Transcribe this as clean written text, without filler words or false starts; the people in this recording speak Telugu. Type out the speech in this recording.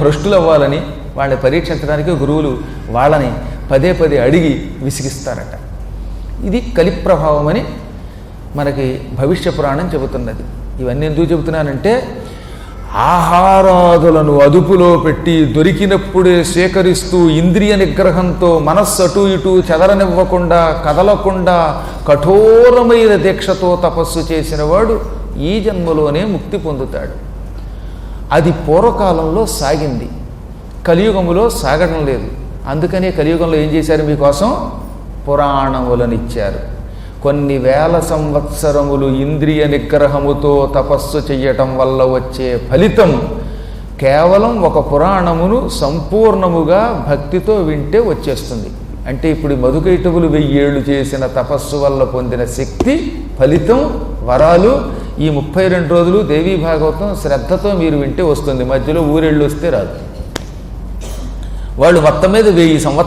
భ్రష్టులు అవ్వాలని వాళ్ళని పరీక్షించడానికి గురువులు వాళ్ళని పదే పదే అడిగి విసిగిస్తారట. ఇది కలి ప్రభావం అని మనకి భవిష్య పురాణం చెబుతున్నది. ఇవన్నీ ఎందుకు చెబుతున్నానంటే ఆహారాదులను అదుపులో పెట్టి దొరికినప్పుడే సేకరిస్తూ ఇంద్రియ నిగ్రహంతో మనస్సు అటు ఇటు చెదరనివ్వకుండా కదలకుండా కఠోరమైన దీక్షతో తపస్సు చేసిన వాడు ఈ జన్మలోనే ముక్తి పొందుతాడు. అది పూర్వకాలంలో సాగింది, కలియుగములో సాగడం లేదు. అందుకనే కలియుగంలో ఏం చేశారు, మీకోసం పురాణములను ఇచ్చారు. కొన్ని వేల సంవత్సరములు ఇంద్రియ నిగ్రహముతో తపస్సు చెయ్యటం వల్ల వచ్చే ఫలితం కేవలం ఒక పురాణమును సంపూర్ణముగా భక్తితో వింటే వచ్చేస్తుంది. అంటే ఇప్పుడు మధుకైటవులు 1000 ఏళ్ళు చేసిన తపస్సు వల్ల పొందిన శక్తి, ఫలితం, వరాలు ఈ 32 రోజులు దేవీ భాగవతం శ్రద్ధతో మీరు వింటే వస్తుంది. మధ్యలో ఊరెళ్ళు వస్తే రాదు. వాళ్ళు మొత్తం మీద 1000 సంవత్సరాలు